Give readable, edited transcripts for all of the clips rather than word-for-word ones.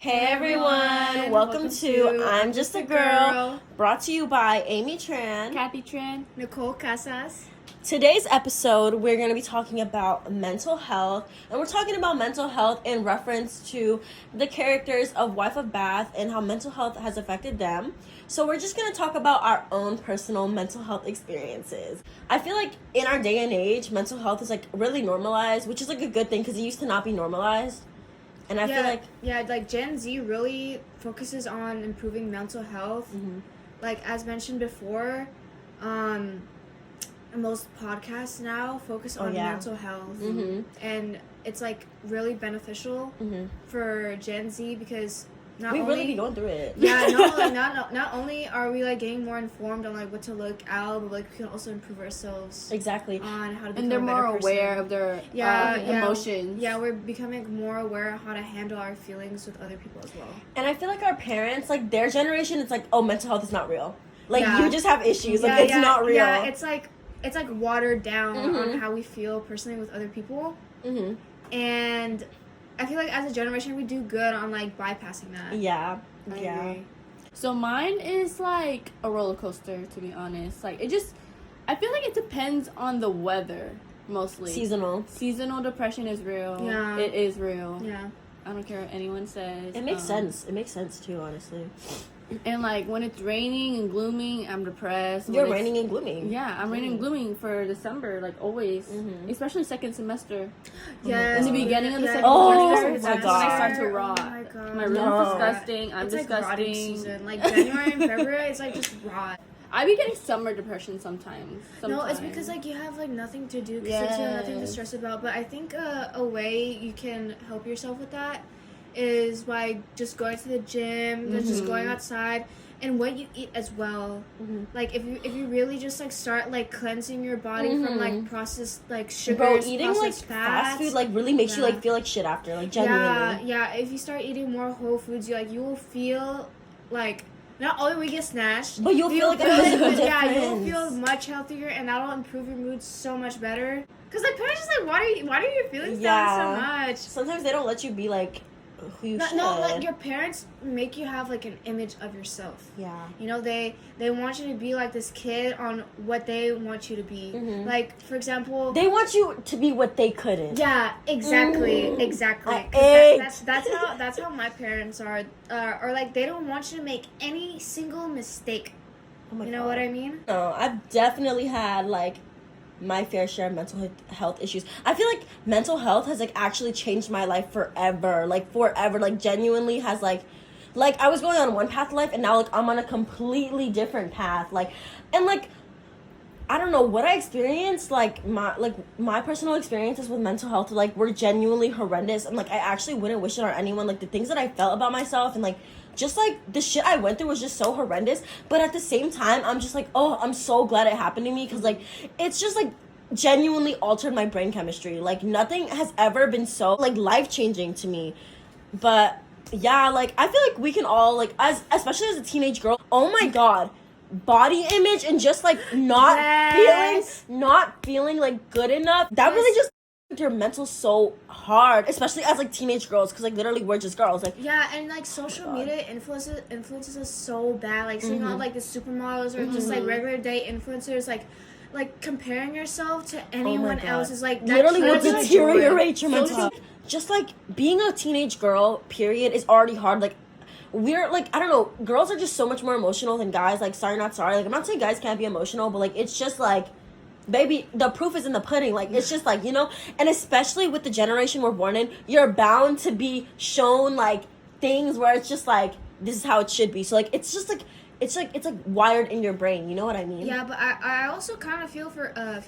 Hey everyone, welcome to I'm Just a Girl, brought to you by Amy Tran, Kathy Tran, Nicole Casas. Today's episode, we're going to be talking about mental health, and we're talking about mental health in reference to the characters of Wife of Bath and how mental health has affected them. So we're just going to talk about our own personal mental health experiences. I feel like in our day and age, mental health is like really normalized, which is like a good thing because it used to not be normalized. And I feel like Gen Z really focuses on improving mental health. Mm-hmm. Like as mentioned before, most podcasts now focus on mental health, and it's like really beneficial for Gen Z because we really be going through it. Yeah, not only are we like getting more informed on like what to look out, but like we can also improve ourselves. Exactly. On how to become and they're a better more person. aware of their emotions. Yeah, we're becoming more aware of how to handle our feelings with other people as well. And I feel like our parents, like their generation, it's like, oh, mental health is not real. Like you just have issues. Like it's not real. Yeah, it's like watered down on how we feel personally with other people. And I feel like as a generation we do good on like bypassing that. Yeah. I agree. So mine is like a roller coaster, to be honest. Like I feel like it depends on the weather mostly. Seasonal depression is real. Yeah. It is real. Yeah. I don't care what anyone says. It makes sense. It makes sense too, honestly. And like when it's raining and glooming, I'm depressed. You're raining and glooming. Yeah, I'm raining and glooming for December, like always. Especially second semester. Yeah. In the beginning of the second semester, my that's God. when I start to rot. Oh my God. My room's disgusting. I'm it's disgusting. Like rotting season. Like January and February, it's like just rot. I be getting summer depression sometimes. No, it's because like you have like nothing to do because like, you have nothing to stress about. But I think a way you can help yourself with that is by just going to the gym, just going outside, and what you eat as well. Like if you really just like start like cleansing your body from like processed like sugars, eating like fats, fast food like really makes you like feel like shit after, like genuinely. Yeah. If you start eating more whole foods, you will feel like not only we get snatched, but you'll feel like a physical difference. Yeah, you'll feel much healthier, and that'll improve your mood so much better. Cause like parents just like why do your feelings down so much? Sometimes they don't let you be like who you should. No, like your parents make you have like an image of yourself. Yeah. You know, they want you to be like this kid on what they want you to be. Like for example, they want you to be what they couldn't. Yeah, exactly. That's how my parents are. Or like they don't want you to make any single mistake. Oh my God. God. What I mean? No, I've definitely had like my fair share of mental health issues. I feel like mental health has like actually changed my life forever. Like genuinely has like I was going on one path of life and now like I'm on a completely different path. Like and like I don't know what I experienced, like my personal experiences with mental health like were genuinely horrendous, and like I actually wouldn't wish it on anyone. Like the things that I felt about myself and like just like the shit I went through was just so horrendous, but at the same time I'm just like, oh, I'm so glad it happened to me, because like it's just like genuinely altered my brain chemistry. Like nothing has ever been so like life-changing to me. But yeah, like I feel like we can all like, especially as a teenage girl, oh my God, body image and just like not feeling like good enough, that really just your mental so hard, especially as like teenage girls, because like literally we're just girls. Like and like social media influences us so bad, like seeing all like the supermodels or just like regular day influencers, like comparing yourself to anyone else is like literally would deteriorate your mental health. Just like being a teenage girl period is already hard. Like we're like, I don't know, girls are just so much more emotional than guys. Like sorry not sorry, like I'm not saying guys can't be emotional, but like it's just like, baby, the proof is in the pudding. Like it's just like, you know, and especially with the generation we're born in, you're bound to be shown like things where it's just like, this is how it should be. So like it's just like it's like wired in your brain, you know what I mean? Yeah, but I also kind of feel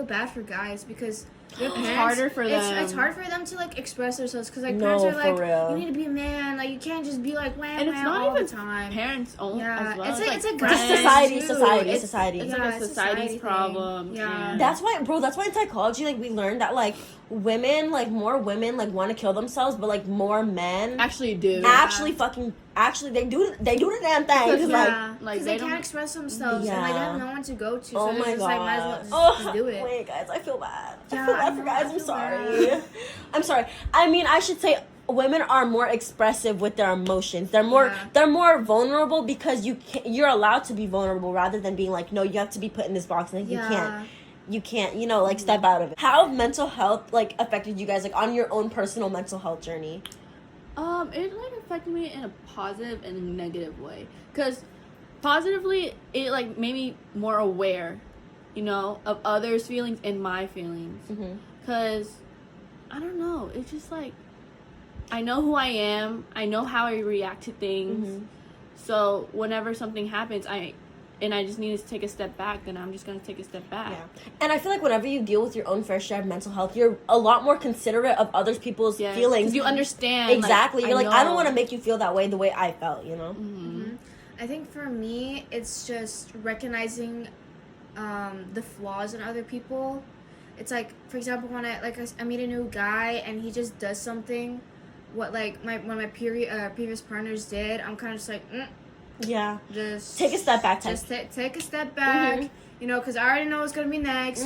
bad for guys, because their parents, it's harder for them. It's hard for them to like express themselves, because like parents are like, you need to be a man, like you can't just be like wham and it's not all even the time. Parents own as well. It's a just society. It's like a society's problem. Yeah. That's why in psychology, like we learned that like women, like more women like want to kill themselves, but like more men actually do. Actually they do the damn thing, because they can't express themselves and like they have no one to go to. Oh so my it's God. Like, might as well just do it. Wait, guys, I feel bad. Yeah, I feel bad for guys. I'm sorry. I'm sorry. I mean, I should say women are more expressive with their emotions. They're more vulnerable because you're allowed to be vulnerable rather than being like, no, you have to be put in this box and you can't, like step out of it. How have mental health like affected you guys like on your own personal mental health journey? It like affected me in a positive and a negative way. Cause positively, it like made me more aware, of others' feelings and my feelings. Cause I don't know, it's just like I know who I am. I know how I react to things. So whenever something happens, I just need to take a step back, then I'm just going to take a step back. Yeah. And I feel like whenever you deal with your own fair share of mental health, you're a lot more considerate of other people's feelings. You understand. Exactly. You're like, I don't want to make you feel that way the way I felt, I think for me, it's just recognizing the flaws in other people. It's like, for example, when I meet a new guy and he just does something what like one of my previous partners did, I'm kind of just like, yeah, just take a step back. Just take a step back, because I already know what's gonna be next,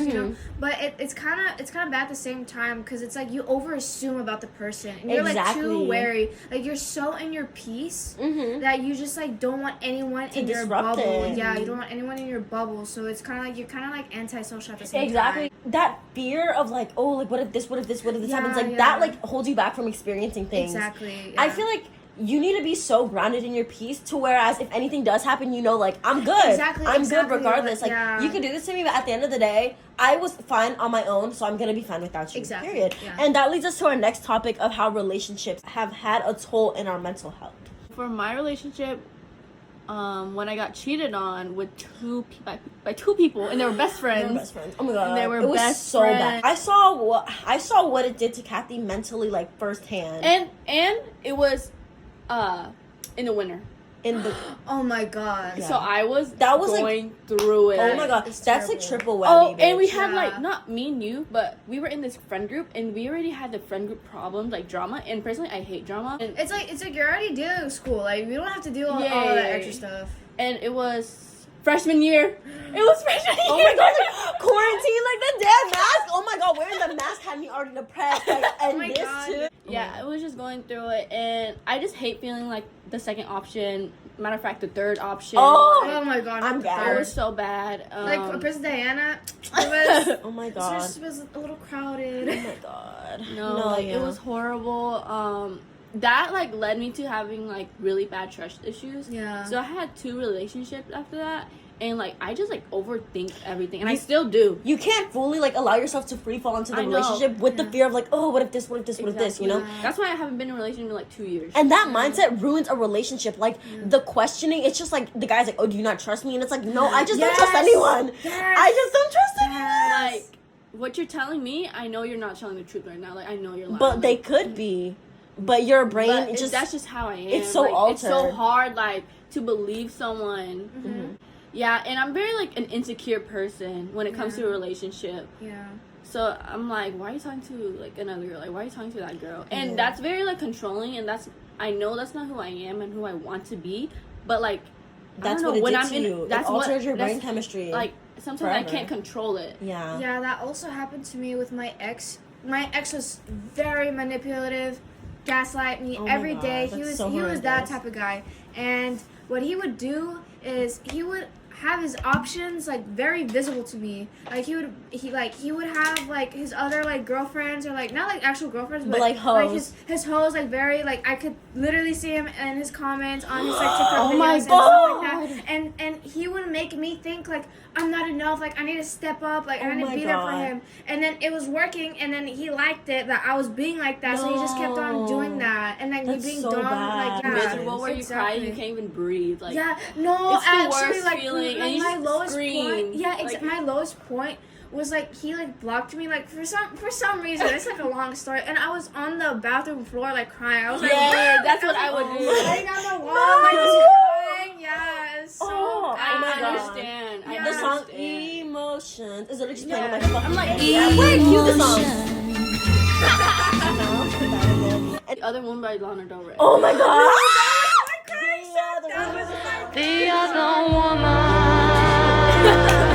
But it's kind of bad at the same time because it's like you over assume about the person and you're like too wary, like you're so in your peace that you just like don't want anyone in your bubble. Yeah, you don't want anyone in your bubble, so it's kind of like you're kind of like antisocial at the same time. That fear of like, oh, like what if this happens, like that like holds you back from experiencing things. Exactly. I feel like you need to be so grounded in your peace to whereas if anything does happen, like, I'm good. I'm good regardless. Like, you can do this to me, but at the end of the day, I was fine on my own, so I'm going to be fine without you. Exactly. Period. Yeah. And that leads us to our next topic of how relationships have had a toll in our mental health. For my relationship, when I got cheated on with by two people, and they were best friends. Oh my god, and they were it was best so friends. bad. I saw what it did to Kathy mentally, like firsthand. And it was in the winter. Oh my god. Yeah. So I was going through it. Oh my god, that's like triple whammy. Oh, and we had like not me and you, but we were in this friend group, and we already had the friend group problems, like drama. And personally, I hate drama. And it's like you're already dealing with school. Like you don't have to do all that extra stuff. And it was freshman year. Oh my god, like, quarantine, like the damn mask. Oh my god, wearing the mask had me already depressed. Like, and this god. Too. Yeah, I was just going through it, and I just hate feeling like the second option. Matter of fact, the third option. Oh my god, I'm bad. It was so bad. Like Princess Diana, it was. Oh my god, it was a little crowded. Oh my god, no, it was horrible. That like led me to having like really bad trust issues. Yeah. So I had 2 relationships after that. And, like, I just, like, overthink everything. And I still do. You can't fully, like, allow yourself to free fall into the relationship with the fear of, like, oh, what if this, what if this, what if this, That's why I haven't been in a relationship in, like, 2 years. And that mindset ruins a relationship. Like, the questioning, it's just, like, the guy's like, oh, do you not trust me? And it's like, no, I just don't trust anyone. Yes. I just don't trust anyone. Like, what you're telling me, I know you're not telling the truth right now. Like, I know you're lying. But they could be. But your brain, that's just how I am. It's so altered. It's so hard, like, to believe someone. Yeah, and I'm very, like, an insecure person when it comes to a relationship. Yeah. So I'm like, why are you talking to, like, another girl? Like, why are you talking to that girl? And that's very, like, controlling, and I know that's not who I am and who I want to be, but, like, that's I don't know, what it when did I'm to you. It altered your brain chemistry. Like, sometimes I can't control it. Yeah. Yeah, that also happened to me with my ex. My ex was very manipulative, gaslight me every day. He was that type of guy. And what he would do is he would have his options like very visible to me. Like he would have like his other like girlfriends or like not like actual girlfriends but like hoes. Like his hoes like very like I could literally see him in his comments on his like TikTok videos my and god. stuff like that. And he would make me think like I'm not enough, like I need to step up, like I need to be there for him. And then it was working and then he liked it that I was being like that, so he just kept on doing that. And like me being so dumb, bad. like Miserable where you cry and you can't even breathe. Like no, it's the actually worst like feeling. like and you my just lowest scream. point. Yeah, like, my lowest point was like he like blocked me like for some reason. It's like a long story, and I was on the bathroom floor like crying. I was like, that's what I would do. Laying on the wall, like just crying. Yeah, it's so. I understand. Yeah. The song Emotions is it just playing on my phone? I'm like, wait, cue the song. The other one by Lana Del Rey. Oh my god! The other woman.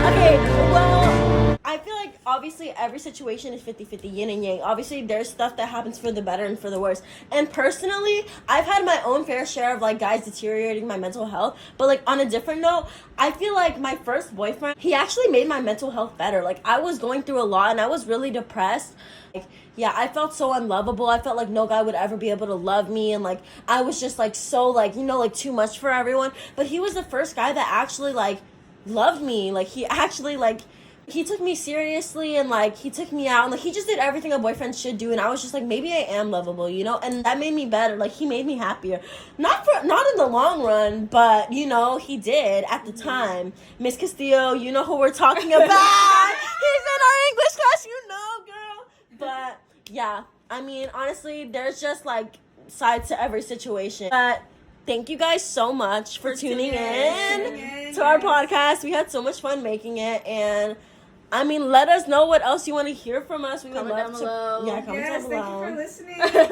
Okay, well, I feel like obviously obviously every situation is 50-50, yin and yang. Obviously there's stuff that happens for the better and for the worse. And personally, I've had my own fair share of like guys deteriorating my mental health. But like on a different note, I feel like my first boyfriend, he actually made my mental health better. Like I was going through a lot and I was really depressed. Like, yeah, I felt so unlovable. I felt like no guy would ever be able to love me, and like I was just like so like, you know, like too much for everyone. But he was the first guy that actually like loved me. Like he actually like he took me seriously, and like he took me out, and like he just did everything a boyfriend should do. And I was just like, maybe I am lovable, you know? And that made me better. Like he made me happier. Not in the long run, but you know, he did at the time. Miss Castillo, you know who we're talking about. He's in our English class, you know, girl. But yeah, I mean, honestly, there's just like sides to every situation. But thank you guys so much for tuning in to our podcast. We had so much fun making it, and I mean, let us know what else you want to hear from us. We would Comment love down to. below. Yeah, comment down below. Thank you for listening.